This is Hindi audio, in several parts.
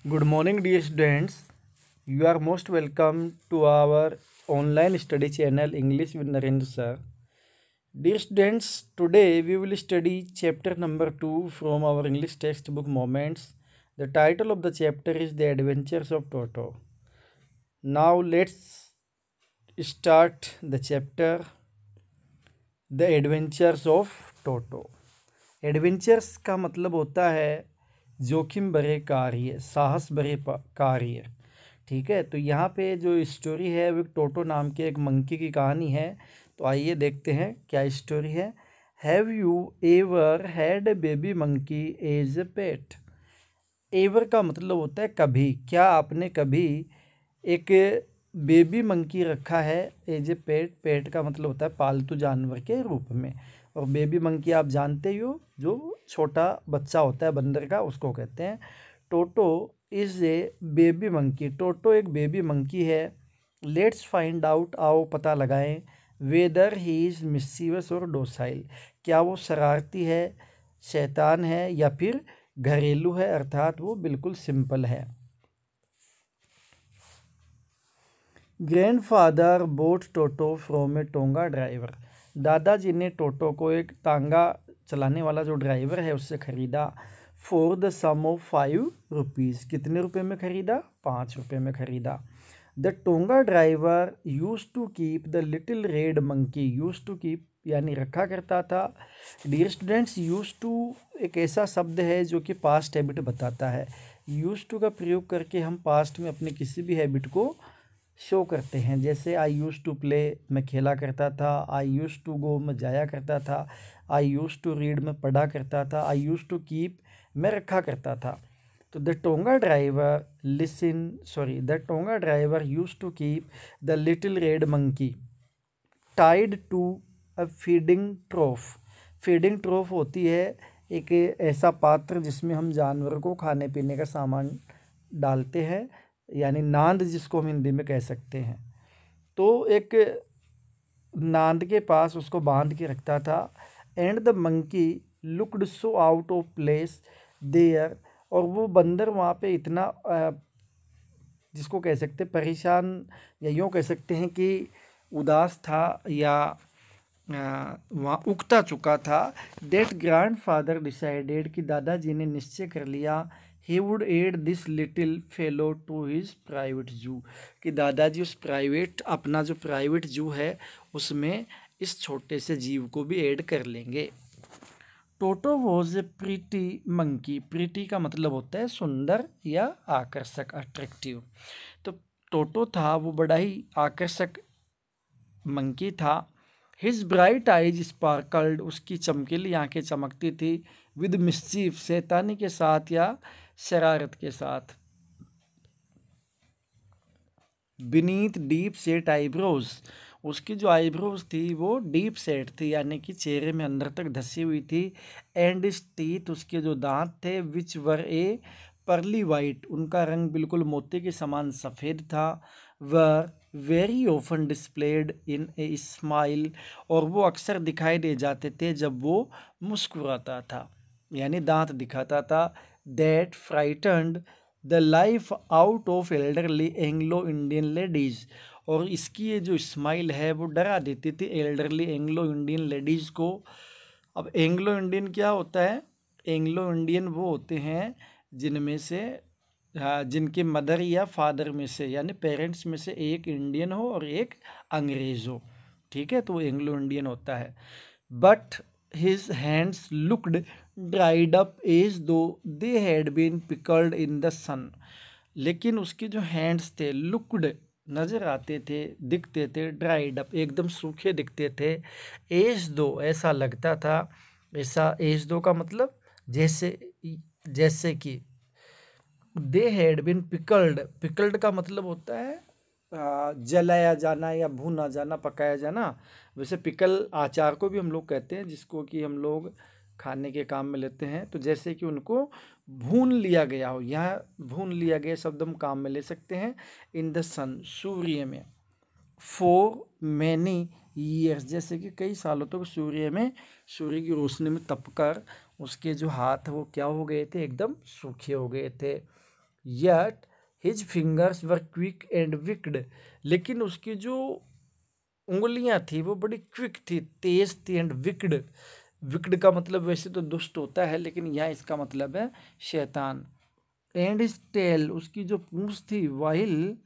Good morning, dear students. You are most welcome to our online study channel English with Narendra sir. Dear students, today we will study chapter number 2 from our English textbook Moments. The title of the chapter is The Adventures of Toto. Now let's start the chapter The Adventures of Toto. Adventures का मतलब होता है जोखिम भरे कार्य, साहस भरे कार्य। ठीक है, तो यहाँ पे जो स्टोरी है वो टोटो नाम के एक मंकी की कहानी है। तो आइए देखते हैं क्या स्टोरी है। Have you ever had a baby monkey as a pet. Ever का मतलब होता है कभी। क्या आपने कभी एक बेबी मंकी रखा है एज ए पेट। पेट का मतलब होता है पालतू जानवर के रूप में। और बेबी मंकी आप जानते ही हो, जो छोटा बच्चा होता है बंदर का, उसको कहते हैं। टोटो इज़ ए बेबी मंकी। टोटो एक बेबी मंकी है। लेट्स फाइंड आउट, आओ पता लगाएं, वेदर ही इज़ मिस्चीवस और डोसाइल। क्या वो शरारती है, शैतान है, या फिर घरेलू है, अर्थात वो बिल्कुल सिंपल है। Grandfather boat toto from A tonga driver. दादाजी ने टोटो को एक तांगा चलाने वाला जो ड्राइवर है उससे ख़रीदा। For the sum of 5 rupees. कितने रुपए में ख़रीदा? 5 रुपये में ख़रीदा। The tonga driver used to keep the little red monkey. Used to keep यानी रखा करता था। डियर स्टूडेंट्स, यूज टू एक ऐसा शब्द है जो कि पास्ट हैबिट बताता है। यूज टू का प्रयोग करके हम पास्ट में अपने किसी भी हैबिट को शो करते हैं। जैसे आई यूज़ टू प्ले, मैं खेला करता था। आई यूज़ टू गो, मैं जाया करता था। आई यूज़ टू रीड, मैं पढ़ा करता था। आई यूज़ टू कीप, मैं रखा करता था। तो the tonga driver used to keep the little red monkey tied to a feeding trough. Feeding trough होती है एक ऐसा पात्र जिसमें हम जानवर को खाने पीने का सामान डालते हैं, यानी नांद जिसको हम हिंदी में कह सकते हैं। तो एक नांद के पास उसको बांध के रखता था। And the monkey looked so out of place there. और वो बंदर वहाँ पे इतना जिसको कह सकते परेशान, या यूँ कह सकते हैं कि उदास था, या वहाँ उकता चुका था। डेट ग्रैंडफादर डिसाइडेड कि दादाजी ने निश्चय कर लिया he would add this little fellow to his private zoo, कि दादाजी उस अपना जो प्राइवेट जू है उसमें इस छोटे से जीव को भी ऐड कर लेंगे। Toto was a pretty monkey. Pretty का मतलब होता है सुंदर या आकर्षक, अट्रैक्टिव। तो टोटो था वो बड़ा ही आकर्षक मंकी था। हिज ब्राइट आइज स्पार्कल्ड, उसकी चमकीली आंखें चमकती थी। विद मिस्चीफ, शैतानी के साथ या शरारत के साथ। बीनीथ डीप सेट आईब्रोज, उसकी जो आईब्रोज थी वो डीप सेट थी, यानी कि चेहरे में अंदर तक धसी हुई थी। एंड टीथ, उसके जो दांत थे, विच वर ए पर्ली वाइट, उनका रंग बिल्कुल मोती के समान सफ़ेद था। Were very often displayed in a smile, और वो अक्सर दिखाई दे जाते थे जब वो मुस्कुराता था, यानी दांत दिखाता था। That frightened the life out of elderly Anglo Indian ladies, और इसकी ये जो स्माइल है वो डरा देती थी एल्डरली एंग्लो इंडियन लेडीज़ को। अब एंग्लो इंडियन क्या होता है? एंग्लो इंडियन वो होते हैं जिनमें से जिनके मदर या फादर में से, यानी पेरेंट्स में से एक इंडियन हो और एक अंग्रेज़ हो। ठीक है, तो वो एंग्लो इंडियन होता है। But his hands looked dried up as though they had been pickled in the sun, लेकिन उसके जो हैंड्स थे लुक्ड नज़र आते थे, दिखते थे, ड्राइड अप एकदम सूखे दिखते थे। एज दो ऐसा लगता था, ऐसा एज दो का मतलब जैसे कि they had been pickled. Pickled का मतलब होता है जलाया जाना या भूना जाना, पकाया जाना। वैसे पिकल आचार को भी हम लोग कहते हैं, जिसको कि हम लोग खाने के काम में लेते हैं। तो जैसे कि उनको भून लिया गया हो, यहाँ भून लिया गया शब्द हम काम में ले सकते हैं। इन द सन, सूर्य में। फॉर मैनी ईयर्स, जैसे कि कई सालों तक सूर्य की रोशनी में तपकर उसके जो हाथ वो क्या हो गए थे, एकदम सूखे हो गए थे। yet his fingers were quick and wicked, लेकिन उसकी जो उंगलियां थी वो बड़ी क्विक थी, तेज थी, एंड विकड, विकड का मतलब वैसे तो दुष्ट होता है, लेकिन यहाँ इसका मतलब है शैतान। एंड हिज टेल, उसकी जो पूंछ थी, while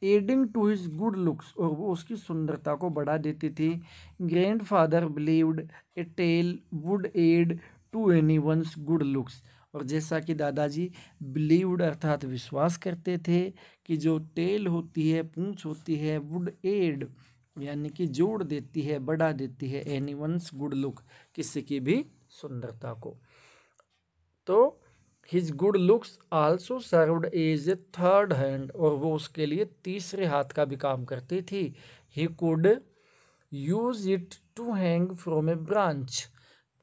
adding to his good looks, और वो उसकी सुंदरता को बढ़ा देती थी। Grandfather believed a tail would add to anyone's good looks, और जैसा कि दादाजी बिलीव्ड अर्थात विश्वास करते थे कि जो टेल होती है, पूंछ होती है, वुड एड यानी कि जोड़ देती है, बढ़ा देती है, एनीवन्स गुड लुक, किसी की भी सुंदरता को। तो his good looks also served as a third hand, और वो उसके लिए तीसरे हाथ का भी काम करती थी। He could use it to hang from a branch,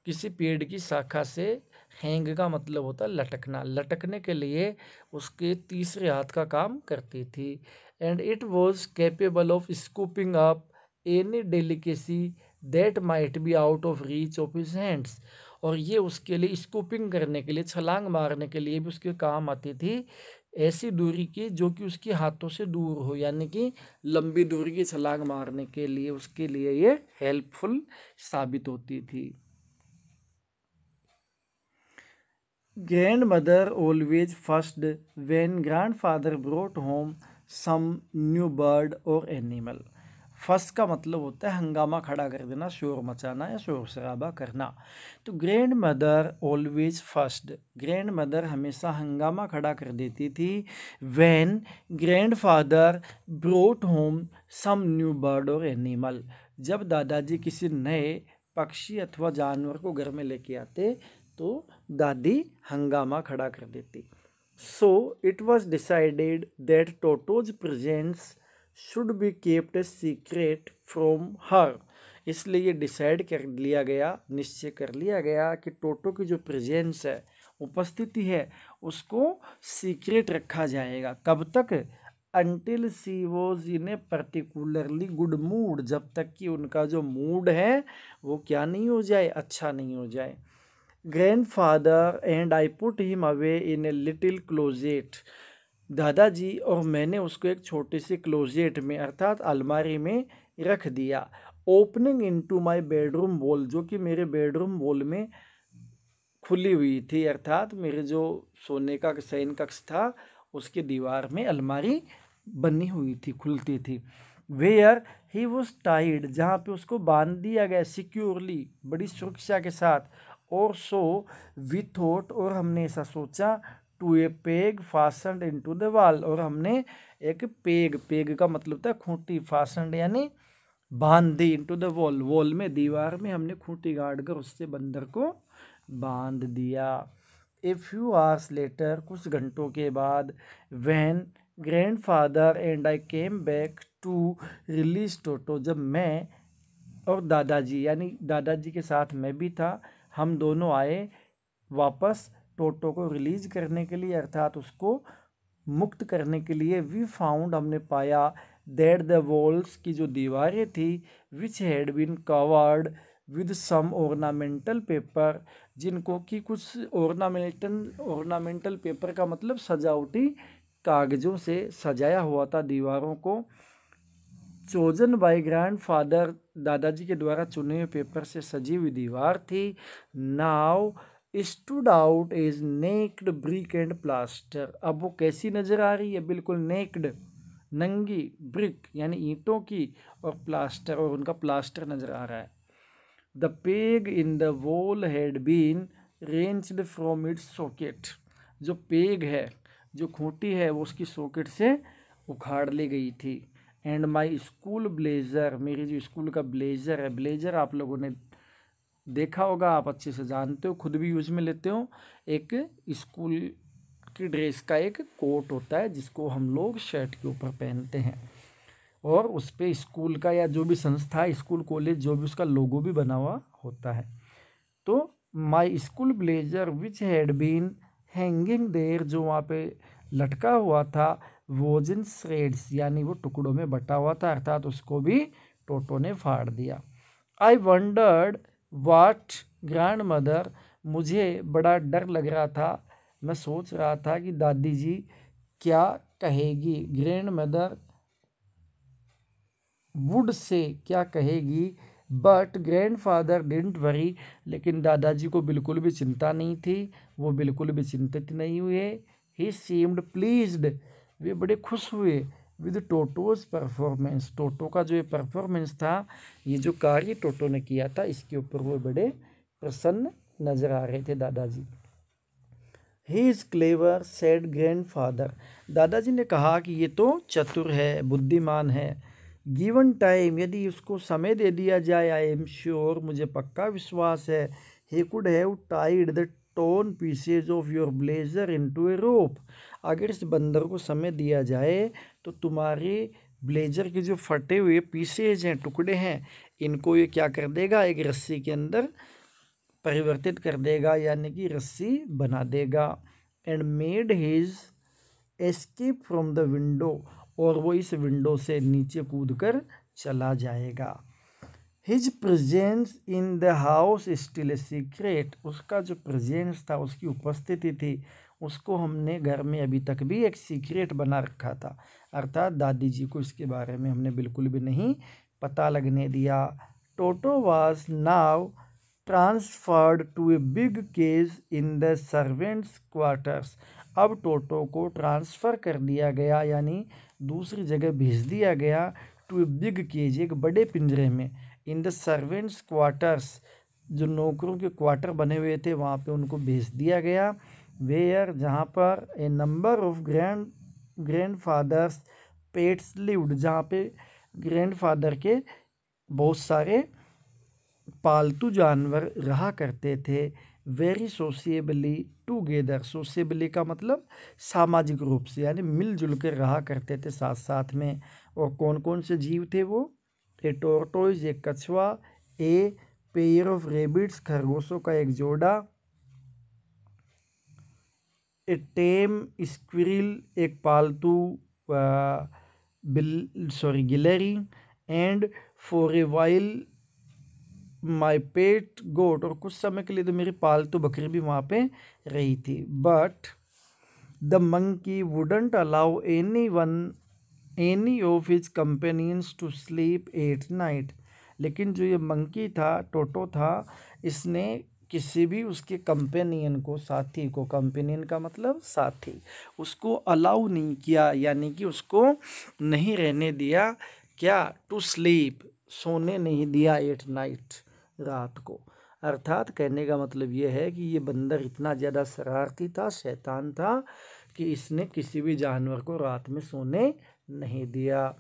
किसी पेड़ की शाखा से, हैंग का मतलब होता है लटकना, लटकने के लिए उसके तीसरे हाथ का काम करती थी। And it was capable of scooping up any delicacy that might be out of reach of his hands, और ये उसके लिए स्कूपिंग करने के लिए, छलांग मारने के लिए भी उसके काम आती थी, ऐसी दूरी की जो कि उसके हाथों से दूर हो, यानी कि लंबी दूरी की छलांग मारने के लिए उसके लिए ये हेल्पफुल साबित होती थी। Grandmother always first when grandfather brought home some new bird or animal. First का मतलब होता है हंगामा खड़ा कर देना, शोर मचाना या शोर शराबा करना। तो grandmother always fussed, grandmother हमेशा हंगामा खड़ा कर देती थी। When grandfather brought home some new bird और एनिमल, जब दादाजी किसी नए पक्षी अथवा जानवर को घर में लेके आते तो दादी हंगामा खड़ा कर देती। So it was decided that टोटोज presence should be kept a secret from her, इसलिए ये डिसाइड कर लिया गया, निश्चय कर लिया गया कि टोटो की जो प्रेजेंस है, उपस्थिति है, उसको सीक्रेट रखा जाएगा। कब तक? Until she was in a particularly good mood, जब तक कि उनका जो मूड है वो क्या नहीं हो जाए, अच्छा नहीं हो जाए। Grandfather and I put him away in a little closet, दादाजी और मैंने उसको एक छोटे से क्लोजेट में अर्थात अलमारी में रख दिया। Opening into my bedroom wall, जो कि मेरे बेडरूम वॉल में खुली हुई थी, अर्थात मेरे जो सोने का शयन कक्ष था उसके दीवार में अलमारी बनी हुई थी, खुलती थी। वेयर ही वॉज टाइड, जहाँ पे उसको बांध दिया गया सिक्योरली, बड़ी सुरक्षा के साथ। और सो वी थॉट, और हमने ऐसा सोचा, to a peg fastened into the wall, और हमने एक पेग, पेग का मतलब था खूंटी, फास्टन्ड यानी बांध दी, इनटू द वॉल, वॉल में, दीवार में हमने खूंटी गाड़ कर उससे बंदर को बांध दिया। ए फ्यू आवर्स लेटर, कुछ घंटों के बाद, when grandfather and I came back to release Toto, जब मैं और दादाजी यानी दादाजी के साथ मैं भी था, हम दोनों आए वापस टोटो को रिलीज करने के लिए, अर्थात उसको मुक्त करने के लिए। वी फाउंड, हमने पाया, दैट द वॉल्स की जो दीवारें थी, which had been covered with some ornamental paper, जिनको कि कुछ ऑर्नामेंटल पेपर का मतलब सजावटी कागजों से सजाया हुआ था दीवारों को। चोजन बाय ग्रैंडफादर, दादाजी के द्वारा चुने हुए पेपर से सजी हुई दीवार थी। Now stood out as naked brick and plaster, अब वो कैसी नजर आ रही है? बिल्कुल नेक्ड, नंगी, ब्रिक यानी ईंटों की, और प्लास्टर, और उनका प्लास्टर नजर आ रहा है। The peg in the wall had been wrenched from its socket, जो पेग है, जो खूंटी है, वो उसकी सॉकेट से उखाड़ ली गई थी। एंड माई स्कूल ब्लेजर, मेरी जो स्कूल का ब्लेजर है, ब्लेजर आप लोगों ने देखा होगा, आप अच्छे से जानते हो, खुद भी यूज में लेते हो, एक स्कूल की ड्रेस का एक कोट होता है जिसको हम लोग शर्ट के ऊपर पहनते हैं, और उस पर स्कूल का या जो भी संस्था, स्कूल कॉलेज जो भी, उसका लोगो भी बना हुआ होता है। तो my school blazer which had been hanging there, जो वहाँ पे लटका हुआ था, वॉज इन श्रेड्स, यानी वो टुकड़ों में बटा हुआ था, अर्थात उसको भी टोटो ने फाड़ दिया। I wondered what grandmother, मुझे बड़ा डर लग रहा था, मैं सोच रहा था कि दादी जी क्या कहेगी, ग्रैंड मदर वुड से क्या कहेगी, बट ग्रैंडफादर डिडंट वरी, लेकिन दादाजी को बिल्कुल भी चिंता नहीं थी, वो बिल्कुल भी चिंतित नहीं हुए। ही सीम्ड प्लीज्ड, वे बड़े खुश हुए विद टोटोज परफॉर्मेंस, टोटो का जो ये परफॉर्मेंस था, ये जो कार्य टोटो ने किया था, इसके ऊपर वो बड़े प्रसन्न नजर आ रहे थे दादाजी। He is clever said grandfather, दादाजी ने कहा कि ये तो चतुर है, बुद्धिमान है। गिवन टाइम, यदि उसको समय दे दिया जाए, आई एम श्योर, मुझे पक्का विश्वास है, he could have tied the torn pieces of your blazer into a rope, अगर इस बंदर को समय दिया जाए तो तुम्हारे ब्लेजर के जो फटे हुए पीसेज हैं, टुकड़े हैं, इनको ये क्या कर देगा, एक रस्सी के अंदर परिवर्तित कर देगा, यानी कि रस्सी बना देगा। And made his escape from the window, और वो इस विंडो से नीचे कूदकर चला जाएगा। His presence in the house still a secret, उसका जो प्रेजेंस था, उसकी उपस्थिति थी, उसको हमने घर में अभी तक भी एक सीक्रेट बना रखा था, अर्थात दादी जी को इसके बारे में हमने बिल्कुल भी नहीं पता लगने दिया। Toto was now transferred to a big cage in the servants quarters, अब टोटो को ट्रांसफ़र कर दिया गया, यानी दूसरी जगह भेज दिया गया, टू ए बिग केज, एक बड़े पिंजरे में, इन द सर्वेंट्स क्वार्टर्स, जो नौकरों के क्वार्टर बने हुए थे वहाँ पे उनको भेज दिया गया। वेयर, जहाँ पर a number of grandfather's pets lived, जहाँ पे ग्रैंडफादर के बहुत सारे पालतू जानवर रहा करते थे। वेरी सोशिएबली टूगेदर, सोशिएबली का मतलब सामाजिक रूप से, यानी मिलजुल कर रहा करते थे साथ साथ में। और कौन कौन से जीव थे वो, ए टोर्टोइज, एक कछुआ, ए पेयर ऑफ रेबिट्स, खरगोशों का एक जोड़ा, ए टेम स्क्विरिल, एक पालतू गिलहरी, and for a while my pet goat, और कुछ समय के लिए तो मेरी पालतू बकरी भी वहाँ पे रही थी। But the monkey wouldn't allow any of his companions to sleep at night, लेकिन जो ये मंकी था, टोटो था, इसने किसी भी उसके कंपेनियन को, साथी को, कंपेनियन का मतलब साथी, उसको अलाउ नहीं किया, यानी कि उसको नहीं रहने दिया, क्या, टू स्लीप, सोने नहीं दिया, एट नाइट, रात को। अर्थात कहने का मतलब ये है कि ये बंदर इतना ज़्यादा शरारती था, शैतान था, कि इसने किसी भी जानवर को रात में सोने नहीं दिया।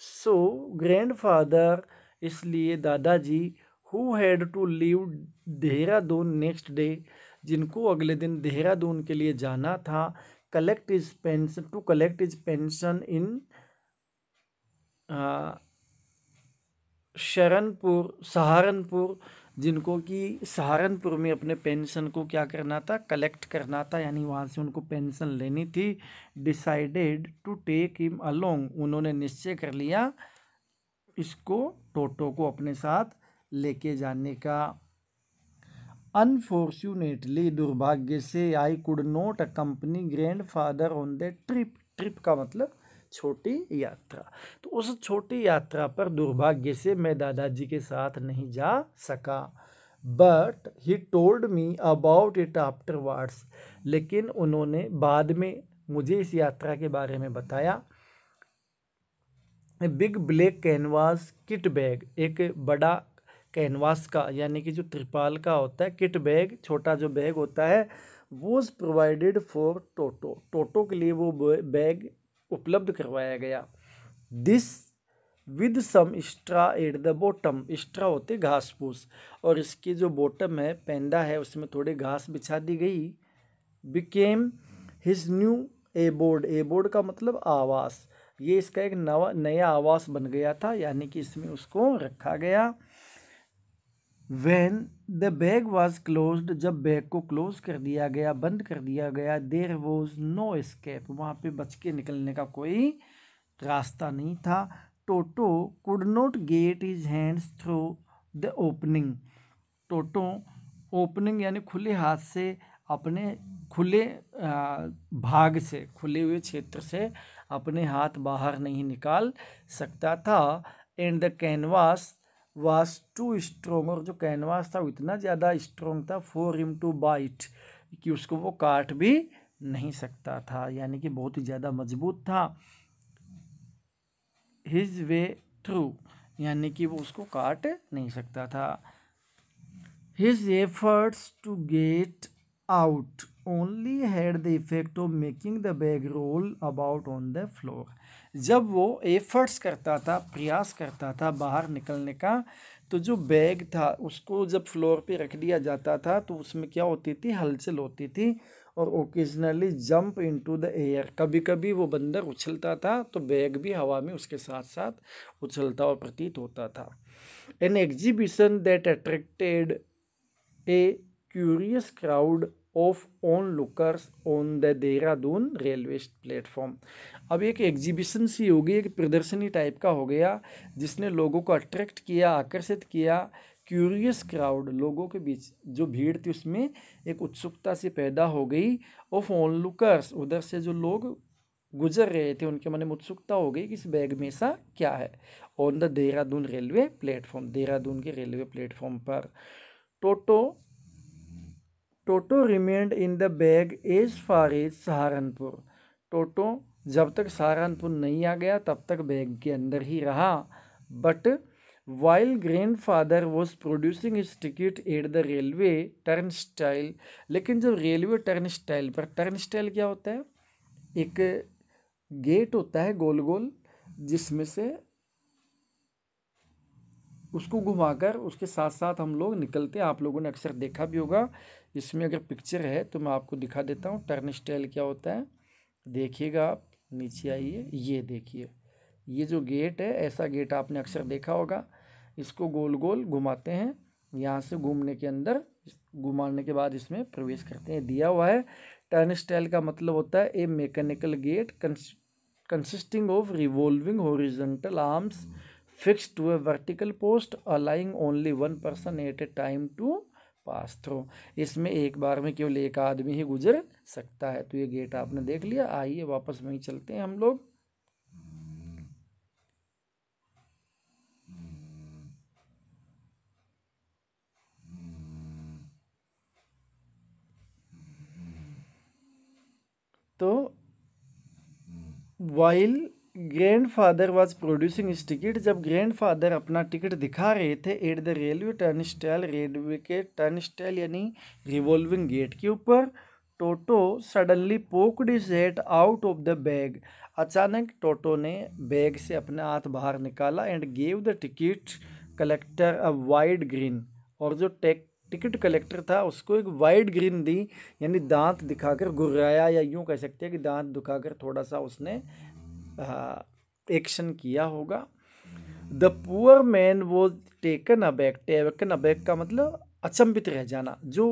सो ग्रैंडफादर, इसलिए दादाजी, who had to leave Dehradun next day, जिनको अगले दिन देहरादून के लिए जाना था, collect his pension in Saharanpur, जिनको कि सहारनपुर में अपने पेंशन को क्या करना था, कलेक्ट करना था, यानी वहाँ से उनको पेंशन लेनी थी। Decided to take him along, उन्होंने निश्चय कर लिया इसको, टोटो को अपने साथ लेके जाने का। अनफॉर्चुनेटली, दुर्भाग्य से, I could not accompany grandfather on the trip, trip का मतलब छोटी यात्रा, तो उस छोटी यात्रा पर दुर्भाग्य से मैं दादाजी के साथ नहीं जा सका। But he told me about it afterwards, लेकिन उन्होंने बाद में मुझे इस यात्रा के बारे में बताया। Big black canvas kit bag, एक बड़ा कैनवास का, यानी कि जो त्रिपाल का होता है, किट बैग, छोटा जो बैग होता है, was provided for Toto, Toto के लिए वो बैग उपलब्ध करवाया गया। This with some straw at the bottom, straw होते घास फूस, और इसकी जो बॉटम है, पेंदा है, उसमें थोड़ी घास बिछा दी गई। Became his new abode, abode का मतलब आवास, ये इसका एक नया आवास बन गया था, यानी कि इसमें उसको रखा गया। When the bag was closed, जब बैग को क्लोज कर दिया गया, बंद कर दिया गया, there was no escape, वहाँ पे बच के निकलने का कोई रास्ता नहीं था। टोटो could not get his hands through the opening, toto opening यानी खुले हाथ से अपने खुले भाग से, खुले हुए क्षेत्र से अपने हाथ बाहर नहीं निकाल सकता था। And the canvas was too strong, और जो कैनवास था वो इतना ज़्यादा स्ट्रोंग था फॉर हिम टू बाइट, कि उसको वो काट भी नहीं सकता था, यानी कि बहुत ही ज़्यादा मजबूत था। हिज वे थ्रू, यानी कि वो उसको काट नहीं सकता था। His efforts to get out only had the effect of making the bag roll about on the floor. जब वो एफर्ट्स करता था, प्रयास करता था बाहर निकलने का, तो जो बैग था उसको जब फ्लोर पे रख दिया जाता था तो उसमें क्या होती थी, हलचल होती थी, और occasionally jump into the air, कभी कभी वो बंदर उछलता था तो बैग भी हवा में उसके साथ साथ उछलता और प्रतीत होता था। An exhibition that attracted a curious crowd of onlookers on the Dehradun railway platform. अब एक एग्जीबिशन सी हो गई, एक प्रदर्शनी टाइप का हो गया जिसने लोगों को अट्रैक्ट किया, आकर्षित किया। क्यूरियस क्राउड, लोगों के बीच जो भीड़ थी उसमें एक उत्सुकता सी पैदा हो गई। ऑफ ऑनलुकर्स, उधर से जो लोग गुजर रहे थे उनके मन में उत्सुकता हो गई कि इस बैग में ऐसा क्या है। On the Dehradun railway platform, Dehradun के रेलवे प्लेटफॉर्म पर। Toto remained in the bag as far as Saharanpur. Toto जब तक सहारनपुर नहीं आ गया तब तक बैग के अंदर ही रहा। But while grandfather was producing his ticket eight the railway turn style, लेकिन जब रेलवे टर्न स्टाइल पर, टर्न स्टाइल क्या होता है, एक गेट होता है गोल गोल जिसमें से उसको घुमाकर उसके साथ साथ हम लोग निकलते हैं। आप लोगों ने अक्सर देखा भी होगा, इसमें अगर पिक्चर है तो मैं आपको दिखा देता हूँ टर्न स्टाइल क्या होता है। देखिएगा आप, नीचे आइए, ये देखिए, ये जो गेट है, ऐसा गेट आपने अक्सर देखा होगा। इसको गोल गोल घुमाते हैं, यहाँ से घूमने के अंदर, घुमाने के बाद इसमें प्रवेश करते हैं। दिया हुआ है टर्न स्टाइल का मतलब होता है a mechanical gate consisting of revolving horizontal arms fixed to a vertical post allowing only one person at a time to pass through। इसमें एक बार में केवल एक आदमी ही गुजर सकता है। तो ये गेट आपने देख लिया। आइए वापस वहीं चलते हैं हम लोग। तो while grandfather was producing his ticket, जब ग्रैंडफादर अपना टिकट दिखा रहे थे at the railway turnstile, railway के टर्न स्टाइल यानी रिवॉल्विंग गेट के ऊपर, Toto suddenly poked his head out of the bag. अचानक टोटो ने बैग से अपना हाथ बाहर निकाला and gave the ticket collector a wide grin, और जो टिकट कलेक्टर था उसको एक वाइड ग्रीन दी, यानी दांत दिखाकर गुर्राया, या यूं कह सकते हैं कि दांत दिखाकर थोड़ा सा उसने एक्शन किया होगा। The poor man was taken aback, taken aback का मतलब अचंभित रह जाना। जो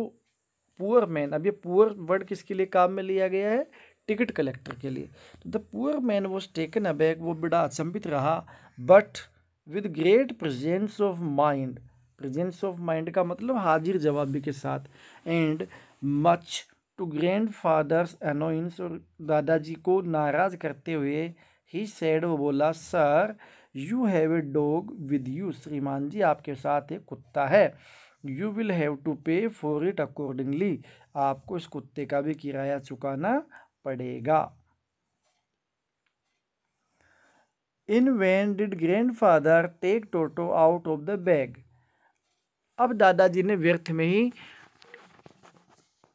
पुअर मैन, अब ये पुअर वर्ड किसके लिए काम में लिया गया है, टिकट कलेक्टर के लिए। तो the poor man was taken aback, वो बड़ा अचंभित रहा, but with great presence of mind, presence of mind का मतलब हाजिर जवाबी के साथ, एंड मच टू ग्रैंडफादर्स अनोइंस, और दादाजी को नाराज करते हुए, ही सेड, वो बोला, sir you have a dog with you, श्रीमान जी आपके साथ एक कुत्ता है, you will have to pay for it accordingly, आपको इस कुत्ते का भी किराया चुकाना पड़ेगा। In vain did grandfather take Toto out of the bag, अब दादाजी ने व्यर्थ में ही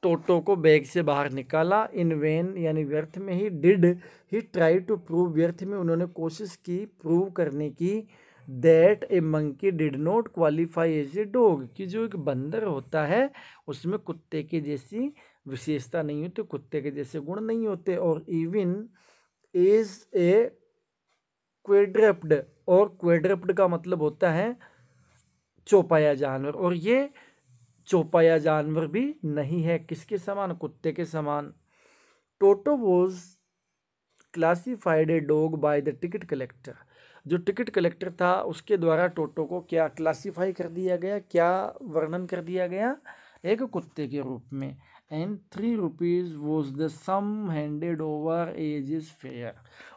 टोटो को बैग से बाहर निकाला। इन वैन यानी व्यर्थ में ही, did he try to prove, व्यर्थ में उन्होंने कोशिश की प्रूव करने की, that a monkey did not qualify as a dog, कि जो एक बंदर होता है उसमें कुत्ते के जैसी विशेषता नहीं होती, कुत्ते के जैसे गुण नहीं होते, और इवन एज ए क्वेड्रप्ड, और क्वेड्रप्ड का मतलब होता है चौपाया जानवर, और ये चौपाया जानवर भी नहीं है, किसके समान, कुत्ते के समान। Toto was classified a dog by the ticket collector, जो टिकट कलेक्टर था उसके द्वारा टोटो को क्या क्लासिफाई कर दिया गया, क्या वर्णन कर दिया गया, एक कुत्ते के रूप में। And 3 rupees was the sum handed over as his fare,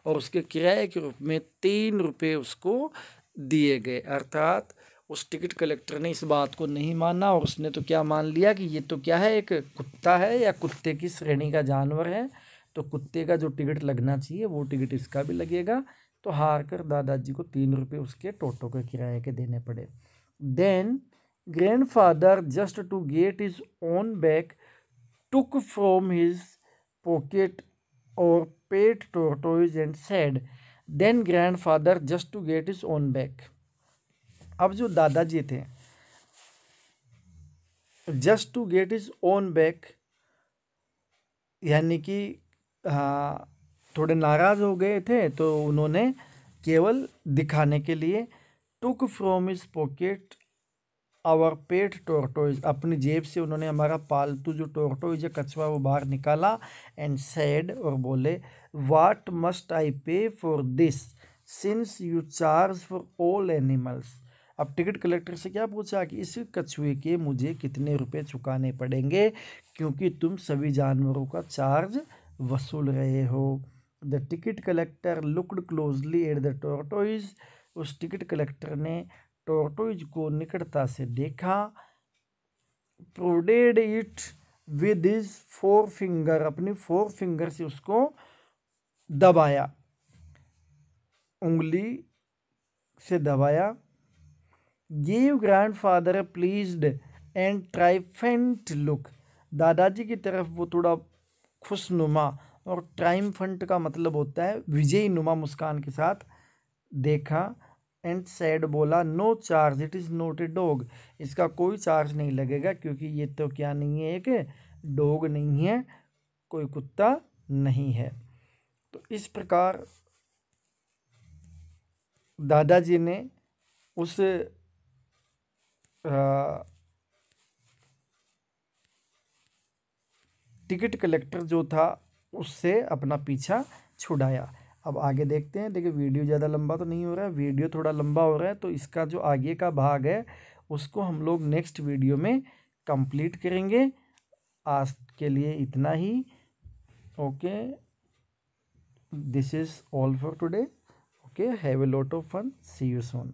और उसके किराए के रूप में 3 रुपये उसको दिए गए। अर्थात उस टिकट कलेक्टर ने इस बात को नहीं माना और उसने तो क्या मान लिया कि ये तो क्या है, एक कुत्ता है या कुत्ते की श्रेणी का जानवर है, तो कुत्ते का जो टिकट लगना चाहिए वो टिकट इसका भी लगेगा। तो हार कर दादाजी को 3 रुपये उसके टोटो के किराए के देने पड़े। Then grandfather just to get his own back took from his pocket or paid tortoise and said, then grandfather just to get his own back। अब जो दादाजी थे, just to get his own back, यानी कि हाँ थोड़े नाराज हो गए थे, तो उन्होंने केवल दिखाने के लिए took from his pocket our pet tortoise, अपनी जेब से उन्होंने हमारा पालतू जो टोरटोइज है कछुआ वो बाहर निकाला। एंड सेड, और बोले, वाट मस्ट आई पे for this since you charge for all animals. अब टिकट कलेक्टर से क्या पूछा कि इस कछुए के मुझे कितने रुपए चुकाने पड़ेंगे, क्योंकि तुम सभी जानवरों का चार्ज वसूल रहे हो। The ticket collector looked closely at the tortoise, उस टिकट कलेक्टर ने टोरटोइज को निकटता से देखा। Prodded it with his 4 finger, अपनी 4 फिंगर से उसको दबाया, उंगली से दबाया। Give grandfather a pleased and triumphant look, दादाजी की तरफ वो थोड़ा खुशनुमा, और ट्राइम्फेंट का मतलब होता है विजयी नुमा मुस्कान के साथ देखा। एंड सैड, बोला, no charge, it is not a dog, इसका कोई चार्ज नहीं लगेगा, क्योंकि ये तो क्या नहीं है, एक डॉग नहीं है, कोई कुत्ता नहीं है। तो इस प्रकार दादाजी ने उस टिकट कलेक्टर जो था उससे अपना पीछा छुड़ाया। अब आगे देखते हैं। देखिए वीडियो ज़्यादा लंबा तो नहीं हो रहा है, वीडियो थोड़ा लंबा हो रहा है, तो इसका जो आगे का भाग है उसको हम लोग नेक्स्ट वीडियो में कंप्लीट करेंगे। आज के लिए इतना ही। Okay, this is all for today. Okay, have a lot of fun, see you soon.